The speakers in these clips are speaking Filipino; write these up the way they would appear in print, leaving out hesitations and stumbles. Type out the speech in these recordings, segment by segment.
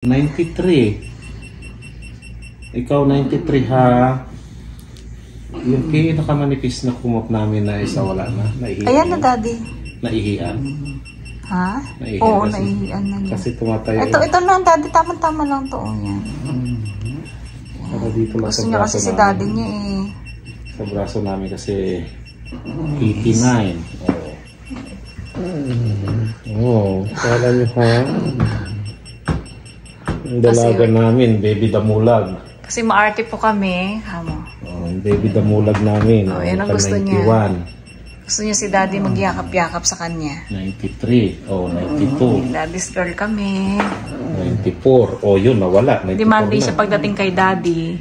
93. Ikaw 93 ha. Yung pinakamanipis na kumot namin na isa wala na. Naihian. Ayan na, Daddy. Naihian. Ha? Naihian. Oo, naihian na niya. Kasi tumatayo. Ito na, Daddy. Tama-tama lang to. Yan. Dito gusto niya kasi si Daddy niya eh. Sa braso namin kasi 89. Oh, kala niyo ha? Ang dalaga namin, baby damulag. Kasi maarte po kami. Hamo. Oh, baby damulag namin. Oh, yan ang gusto 91. niya. Gusto niya si Daddy magyakap-yakap sa kanya. 93. Oh, 92. Daddy's girl kami. 94. Oh, yun, nawala. Demanding siya pagdating kay Daddy.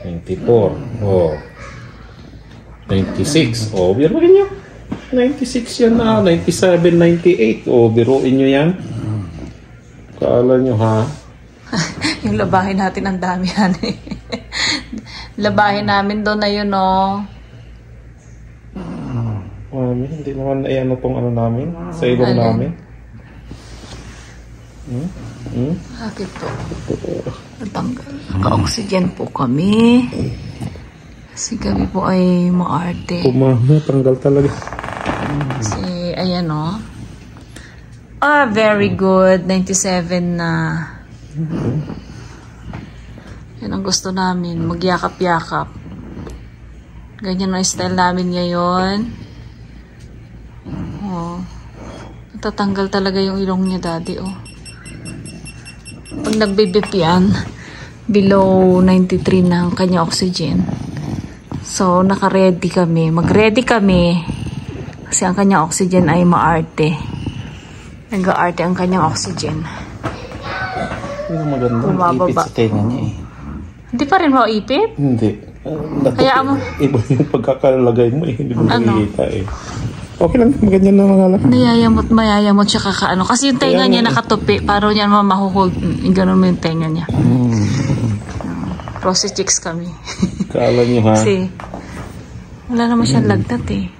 94. Oh. 96. Oh, biruin nyo. 96 yan na. 97, 98. Oh, biruin nyo yan. Kaala nyo ha? Yung labahin natin ang dami yan eh. Labahin namin doon na yun oh. Mami, hindi naman ayan itong ano namin. Sa ilong namin. Bakit po? Natanggal. Naka-oxygen po kami. Kasi kami po ay maarte. Kumama, tanggal talaga. Kasi ayan oh. Ah, very good. 97 na. Yan ang gusto namin. Magyakap-yakap. Ganyan ang style namin ngayon. Oh. Natatanggal talaga yung ilong niya, Daddy, oh. Pag nagbibip yan, below 93 na ang kanya oxygen. So, naka-ready kami. Mag-ready kami. Kasi ang kanya oxygen ay maarte. Nag-aarte ang kanyang oxygen. Hindi maganda. Bumababa. Ipit sa tenga niya eh. Hindi pa rin maipit? Hindi. Kaya mo... Iba yung pagkakalagay mo eh. Hindi mo nakikita eh. Okay lang. Ganyan na mga lang. Mayayamot siya kakaano. Kasi yung tenga niya nakatupi. Parang yan mahuhold. Ganun mo yung tenga niya. Rosy chicks kami. Kaala niyo ha? Kasi wala naman siyang lagnat eh.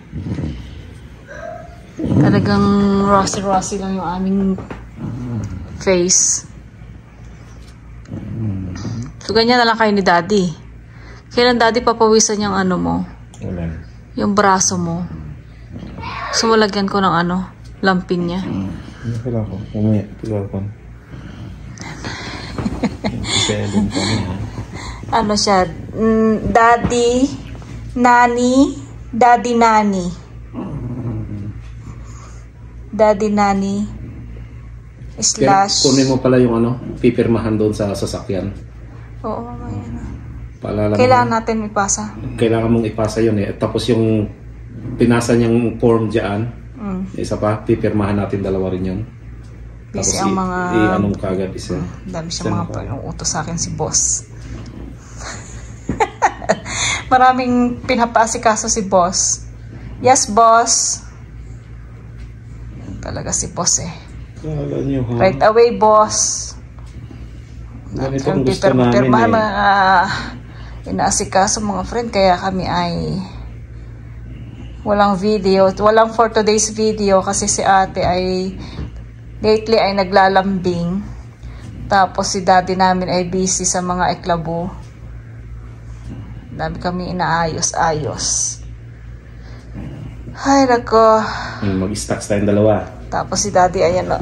Talagang rosy lang yung aming face. So, ganyan na lang kayo ni Daddy. Kailan Daddy papawisan yung ano mo? Wala. Yung braso mo. So, malagyan ko ng ano? Lampin niya. Kailangan ko. Umaya. Kailangan ko. Kailangan ko ha? Ano siya? Daddy, Nani, Daddy, Nani. Daddy, Nani. Slash. Kunin mo pala yung ano, pipirmahan doon sa sasakyan. Oo, mamaya na. Paalala Kailangan natin ipasa. Kailangan mong ipasa yun eh. Tapos yung pinasa niyang form dyan, isa pa, pipirmahan natin dalawa rin yun. Kasi tapos ang mga... anong kagad isa. Dami siyang mga utos sa akin si boss. Maraming pinapasikaso si boss. Yes, boss. Talaga si boss eh. Kala niyo ha? Right away, boss. Ganito ang gusto namin eh. Mga inaasikaso mga friend. Kaya kami ay walang video. Walang for today's video kasi si ate ay lately ay naglalambing. Tapos si daddy namin ay busy sa mga eklabo. Dami kami inaayos-ayos. Ay, nako. Mag-stocks tayong dalawa. Tapos si Daddy, ayan o.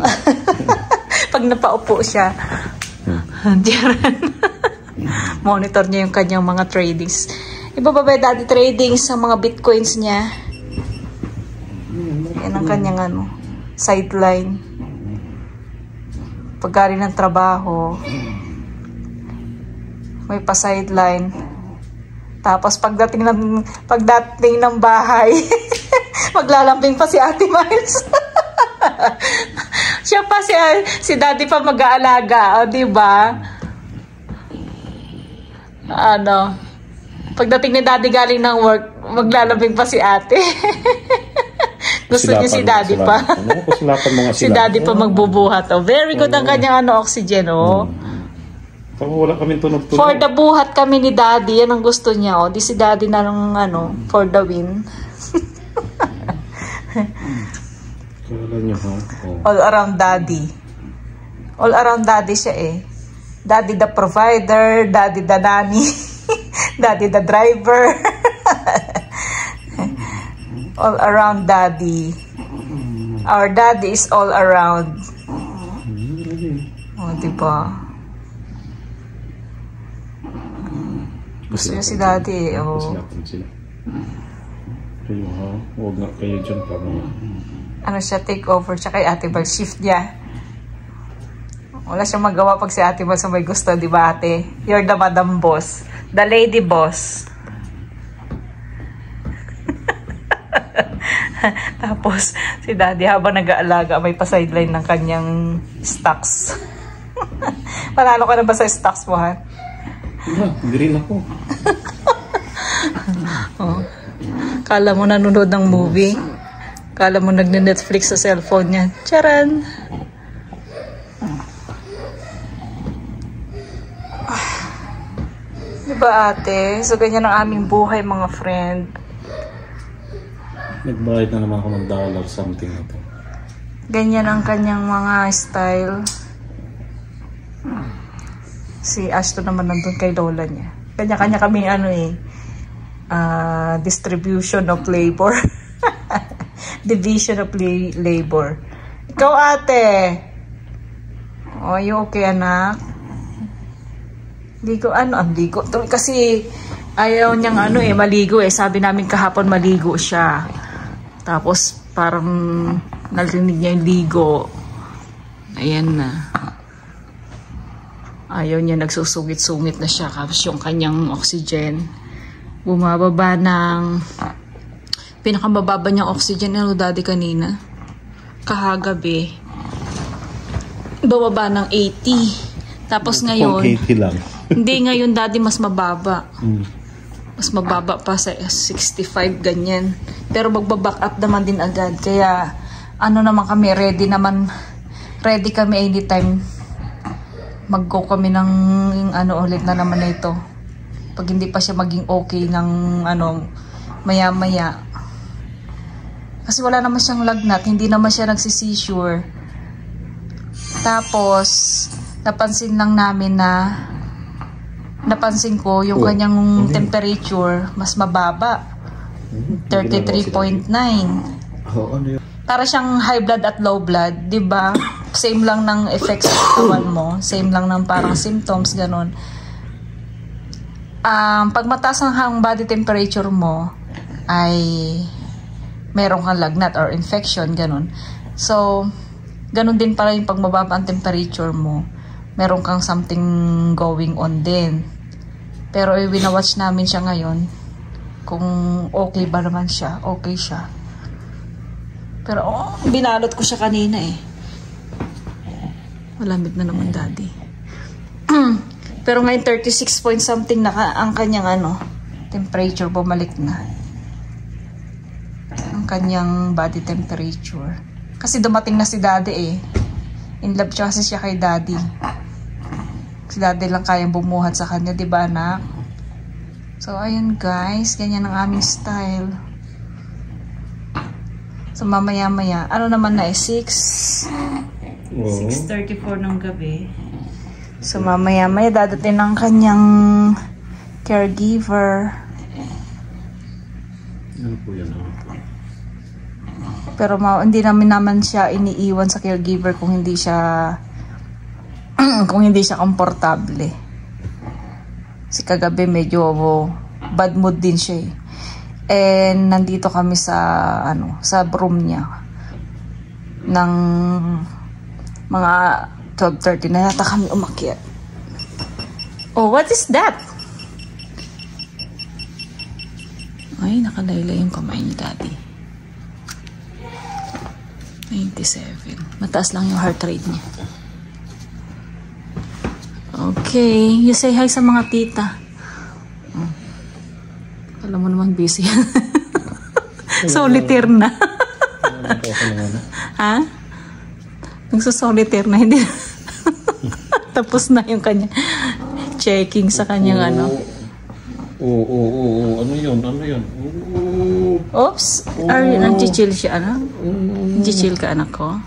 Pag napaupo siya, monitor niya yung kanyang mga tradings. Iba ba Daddy tradings sa mga bitcoins niya? Yan ang kanyang ano, sideline. Pagkari ng trabaho, may pa-sideline. Tapos pagdating ng bahay, maglalambing pa si Ate Miles. Siya pa si Daddy pa mag-aalaga, o di ba? Ano? Pagdating ni Daddy galing ng work, maglalambing pa si Ate. Gusto niya si Daddy pa. Si Daddy pa magbubuhat. Oh. Very good ang kanyang oxygen, oh. Wala kami tunog-tunog. For the buhat kami ni Daddy, yan ang gusto niya, oh. Di si Daddy na ng for the win. Kala niyo ha? All around Daddy. All around daddy siya eh. Daddy the provider, daddy the nanny, daddy the driver. All around daddy. Our daddy is all around. Oh, diba? Gusto niya si daddy eh. Oh. Sila. Kayo ha? Huwag nga kayo dyan pa mga. Ano siya, take over siya kay Ate Bal. Shift niya. Wala siyang magawa pag si Ate Bal sa may gusto, di ba ate? You're the madam boss. The lady boss. Tapos, si daddy habang nag-aalaga, may pa-sideline ng kanyang stocks. Panalo ka na ba sa stocks mo, ha? Green ako. Oh. Kala mo nanonood ng movie. Kala mo nagne-Netflix sa cellphone niya. Charan! Diba ate? So ganyan ang aming buhay mga friend. Nagbayad na naman ako ng dollar something ito. Ganyan ang kanyang mga style. Si Ashton naman nandun kay lola niya. Kanya-kanya kami ano eh. Distribution of labor. Division of labor. Ikaw ate. Oh, you okay anak? Ligo ano? Ligo. Kasi ayaw niyang ano eh, maligo eh. Sabi namin kahapon maligo siya. Tapos parang narinig niya yung ligo. Ayan na. Ayaw niya, nagsusungit-sungit na siya. Tapos yung kanyang oxygen bumababa ng pinakamababa niyang oxygen na daddy kanina. Kahagabi bababa ng 80. Tapos ngayon 80 lang. hindi, ngayon daddy mas mababa. Mas mababa pa sa 65 ganyan. Pero magbaback up naman din agad. Kaya ano naman kami, ready kami anytime. Mag-go kami ng ano ulit na naman na ito. Pag hindi pa siya maging okay ng ano maya-maya. Kasi wala naman siyang lagnat, hindi naman siya nagsisisure. Tapos napansin ko yung kanyang temperature mas mababa. 33.9. Para siyang high blood at low blood, 'di ba? Same lang ng effects sa katawan mo, same lang ng parang symptoms ganun. Pag mataas ang body temperature mo ay meron kang lagnat or infection ganun. So, ganun din para yung pag mababa ang temperature mo, meron kang something going on din. Pero winawatch namin siya ngayon kung okay ba naman siya, okay siya. Pero binalot ko siya kanina eh. Malamig na naman daddy. Pero ngayon 36 point something na ang kanyang ano, temperature, bumalik na. Ang kanyang body temperature. Kasi dumating na si daddy eh. In love siya kasi siya kay daddy. Si daddy lang kayang bumuhat sa kanya, di ba anak? So ayun guys, ganyan ang aming style. So mamaya-maya, ano naman na eh, 6:34 ng gabi. So mamaya-maya dadating ng kanyang caregiver. Ano po yan? Pero hindi naman siya iniiwan sa caregiver kung hindi siya komportable. Kasi kagabi medyo bad mood din siya eh. And nandito kami sa room niya ng mga 12:30 na yata kami umakyat. Oh, what is that? Ay, nakalaylay yung kamay ni daddy. 97. Mataas lang yung heart rate niya. Okay, you say hi sa mga tita. Alam mo naman busy. Solitaire na. Ha? Nagsasolitaire na, hindi. Tapos na yung kanya checking sa kanyang ano. Ano yun? Oops. Are you nag-chill siya, anak? Nag-chill ka, anak ko?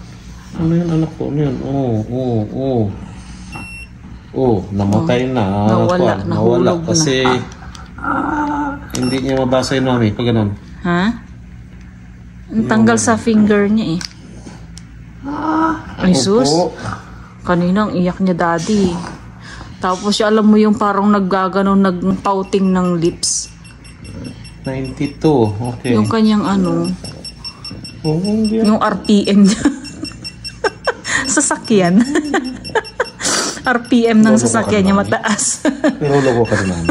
Ano yun, anak ko? Ano yun? Namatay na. Nawala kasi hindi niya mabasa yun, mami, pag ganun. Ha? Ang tanggal sa finger niya eh. Ay sus. Kanina ang iyak niya, daddy. Tapos siya, alam mo yung parang naggaganon, nagpouting ng lips. 92, okay. Yung kanyang ano, yung RPM niya. Sasakyan. RPM ng sasakyan niya mataas. Niloloko ka rin, mami.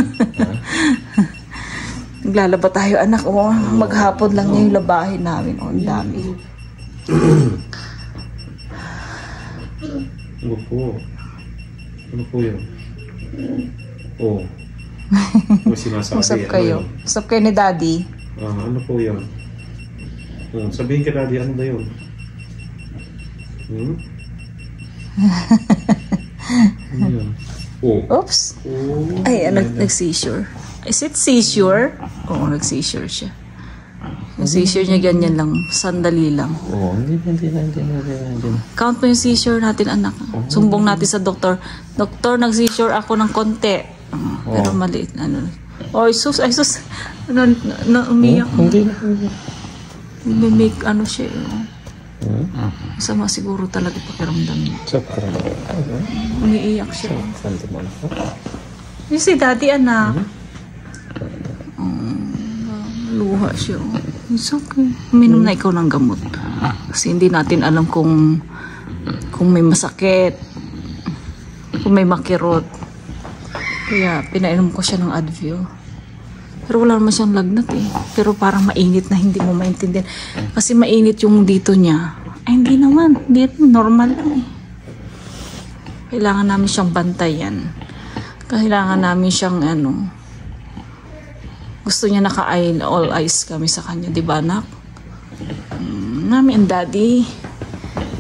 Naglalaba tayo, anak. Oh, maghapon lang niya yung labahin namin. Oh, ang dami. Ano po? Ano po yun? Oh. May sinasabi. Usap kayo. Usap kayo ni daddy. Ano po yun? Sabihin ka, daddy, ano ba yun? Ano yun? Oops. Ay, nag-seizure. Is it seizure? Oo, nag-seizure siya. Yung seizure niya ganyan lang. Sandali lang. Hindi. Count mo yung seizure natin, anak. Sumbong natin sa doktor. Doktor, nag-seizure ako ng konti. Pero maliit. Ay, sus. Umiyak. Hindi. Mimik, siya. Masama siguro talaga pakiramdam niya. Umiiyak siya. Yung si daddy, anak. Luha siya. It's okay. Uminom na ikaw ng gamot. Kasi hindi natin alam kung may masakit, kung may makirot. Kaya pinainom ko siya ng Advil. Pero wala naman siyang lagnat eh. Pero parang mainit na hindi mo maintindihan. Kasi mainit yung dito niya. Ay, hindi naman. Hindi, normal lang eh. Kailangan namin siyang bantayan. Kailangan namin siyang gusto niya all eyes kami sa kanya. Diba, anak? Mami and daddy.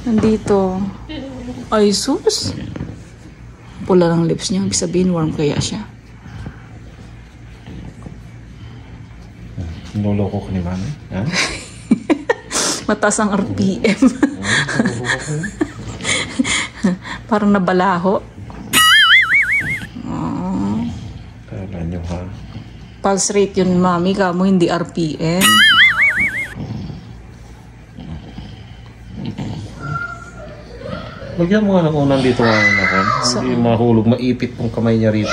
Nandito. Ay, sus. Pula ng lips niya. Ibig sabihin, warm kaya siya. Niloloko ko ni mami. Ha? Mataas ang RPM. Parang nabalaho. Kala nyo, ha? Pulse rate yun, mami. Kamo hindi RPM. Lagyan mo nga ng unang dito nga ako. Hindi mahulog, maipit pong kamay niya rito.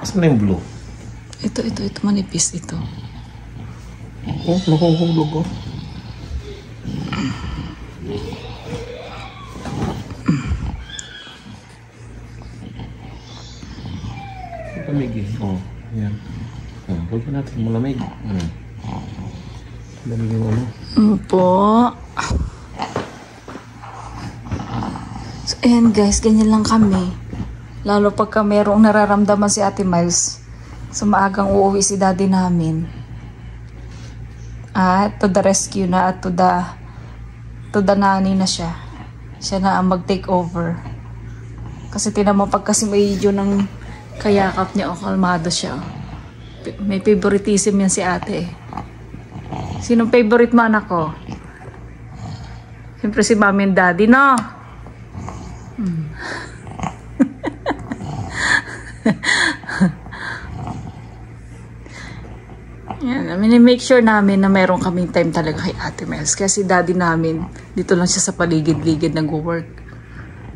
Asan na yung blue? Ito. Manipis ito. Nakuhulog, Malamig eh. Yan. Lagyan natin malamig. Malamig yung Po. So, ayan guys, ganyan lang kami. Lalo pagka merong nararamdaman si Ate Miles, sa maagang uuwi si daddy namin. At to the rescue na at to the nanny na siya. Siya na ang mag-take over. Kasi tinamo pag kasi may video ng kayakap niya kalmado siya. May favoritism yan si ate. Sinong favorite man ako? Siyempre si mami and daddy, no? Yan, make sure namin na meron kaming time talaga kay Ate Miles. Kasi daddy namin, dito lang siya sa paligid-ligid nag-work.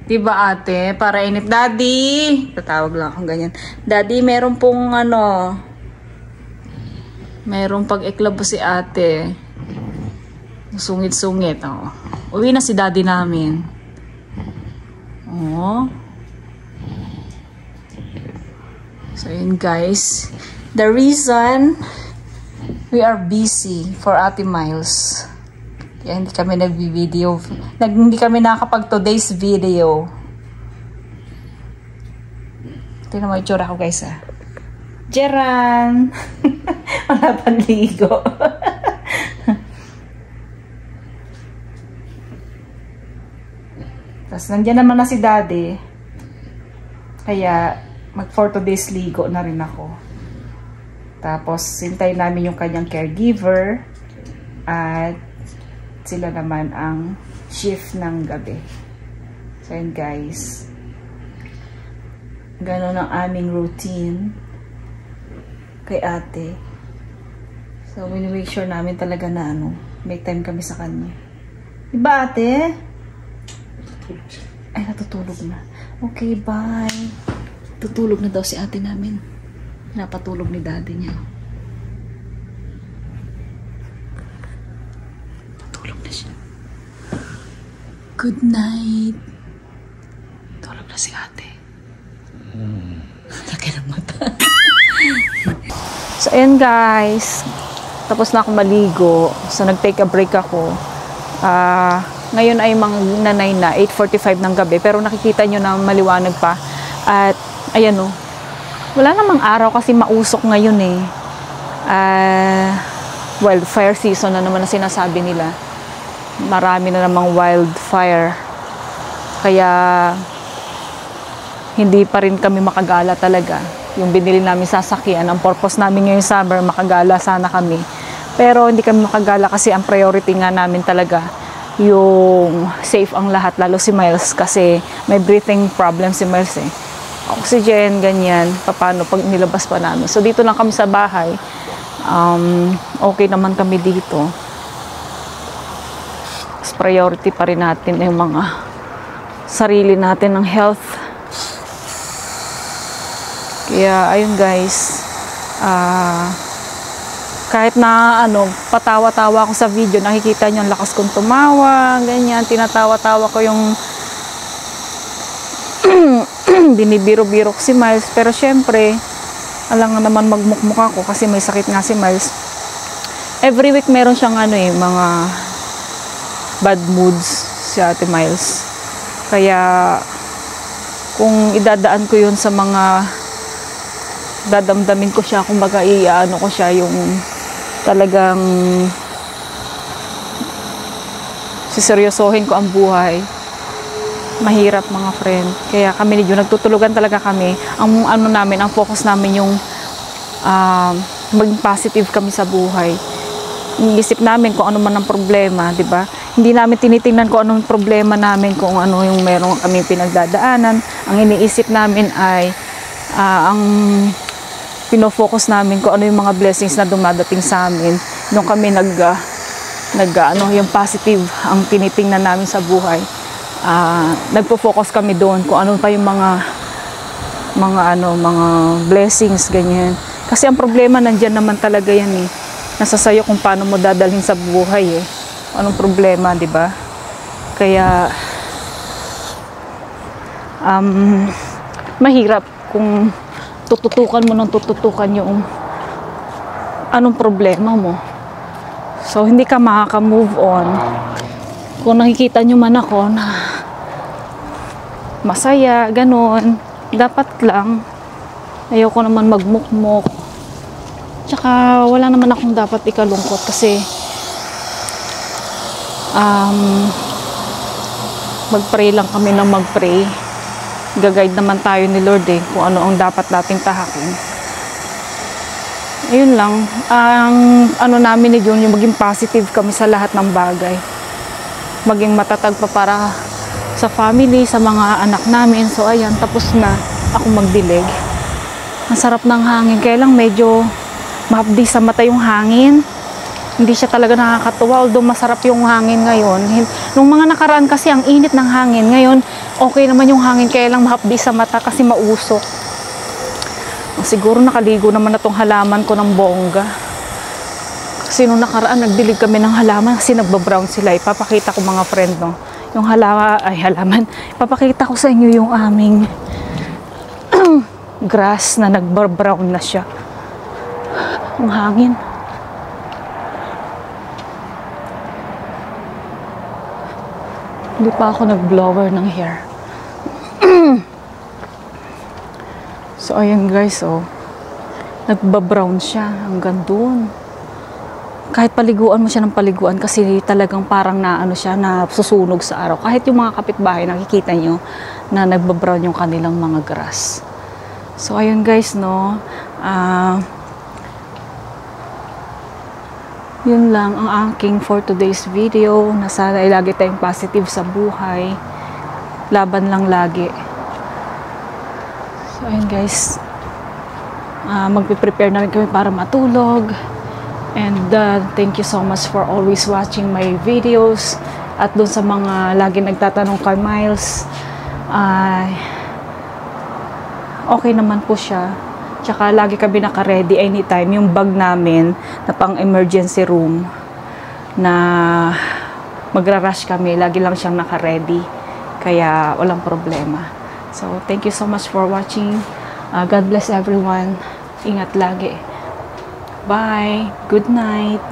Diba ate? Para inip, daddy! Tatawag lang akong ganyan. Daddy, meron pong merong pag-eklabo si ate. Sungit-sungit. Uwi na si daddy namin. So yun guys. The reason we are busy for Ate Miles. Kaya hindi kami nagbi-video. Hindi kami nakapag today's video. Tingnan mo yung tsura ko guys ha. Jeran! Wala pang ligo. Tapos nandiyan naman na si daddy. Kaya mag for today's ligo na rin ako. Tapos hintay namin yung kanyang caregiver. At sila naman ang shift ng gabi. So, yun guys. Ganon ang aming routine kay ate. So, make sure namin talaga na may time kami sa kanya. Diba ate? Ay, natutulog na. Okay, bye. Tutulog na daw si ate namin. Napatulog ni daddy niya. Tutulog na siya. Good night. Tulog na si ate. Laki ng mata. So, ayan guys. Tapos na ako maligo. So, nag-take a break ako. Ngayon ay mga nanay na 8:45 ng gabi. Pero nakikita nyo na maliwanag pa. At, ayan o. Wala namang araw kasi mausok ngayon eh. Wildfire season na naman na sinasabi nila. Marami na namang wildfire. Kaya, hindi pa rin kami makagala talaga. Yung binili namin sasakyan, ang purpose namin ngayong summer, makagala sana kami. Pero hindi kami makagala kasi ang priority nga namin talaga yung safe ang lahat, lalo si Miles kasi may breathing problem si Miles eh. Oxygen, ganyan, paano pag nilabas pa namin. So dito lang kami sa bahay, okay naman kami dito. Mas priority pa rin natin yung mga sarili natin ng health. Kaya, ayun guys, kahit na patawa-tawa ako sa video, nakikita nyo ang lakas kong tumawa, ganyan, tinatawa-tawa ko yung binibiro-biro ko si Miles, pero syempre, alam nga naman magmukmuk ako kasi may sakit nga si Miles. Every week meron siyang mga bad moods si Ate Miles. Kaya, kung idadaan ko yun sa mga dadamdamin ko siya, kumbaga ko siya yung talagang siseryosohin ko ang buhay. Mahirap mga friend. Kaya kami medyo nagtutulugan talaga kami. Ang namin, ang focus namin yung maging positive kami sa buhay. Iniisip namin kung ano man ang problema, di ba? Hindi namin tinitingnan kung anong problema namin, kung ano yung meron kami pinagdadaanan. Ang iniisip namin ay ang pinofocus namin kung ano yung mga blessings na dumadating sa amin nung kami yung positive ang tinitingnan namin sa buhay. Nagpo-focus kami doon kung ano pa yung mga blessings, ganyan. Kasi ang problema nandiyan naman talaga yan eh. Nasa sayo kung paano mo dadalhin sa buhay eh. Anong problema, di ba? Kaya mahirap kung tututukan mo ng tututukan yung anong problema mo. So, hindi ka makaka-move on. Kung nakikita nyo man ako na masaya, ganon, dapat lang, ayoko naman magmukmok. Tsaka, wala naman akong dapat ikalungkot kasi mag-pray lang kami ng mag-pray. Gag-guide naman tayo ni Lord eh, kung ano ang dapat nating tahakin. Ayun lang. Ang namin ni John, yung maging positive kami sa lahat ng bagay. Maging matatag pa para sa family, sa mga anak namin. So ayan, tapos na ako magdilig. Ang sarap ng hangin. Kaya lang medyo mahapdi sa mata yung hangin. Hindi siya talaga nakakatuwa, although masarap yung hangin ngayon. Nung mga nakaraan kasi ang init ng hangin. Ngayon, okay naman yung hangin, kaya lang mahapdi sa mata kasi mausok. Siguro nakaligo naman na tong halaman ko ng bongga. Kasi nung nakaraan, nagdilig kami ng halaman kasi nagbabrown sila. Ipapakita ko mga friend, no? Yung halaman. Ipapakita ko sa inyo yung aming grass na nagbabrown na siya. Ang hangin. Hindi pa ako nag-blower ng hair. So, ayan guys, oh. Nagbabrown siya hanggang doon. Kahit paliguan mo siya ng paliguan kasi talagang parang siya, nasusunog sa araw. Kahit yung mga kapitbahay, nakikita nyo na nagbabrown yung kanilang mga grass. So, ayun guys, no. Yun lang ang aking for today's video, na sana ay lagi tayong positive sa buhay, laban lang lagi. So ayun guys, magpe-prepare na rin kami para matulog. And thank you so much for always watching my videos. At dun sa mga lagi nagtatanong kay Miles, okay naman po siya. Tsaka lagi kami naka-ready anytime. Yung bag namin na pang emergency room, na magra-rush kami, lagi lang siyang naka-ready. Kaya walang problema. So thank you so much for watching. God bless everyone. Ingat lagi. Bye. Good night.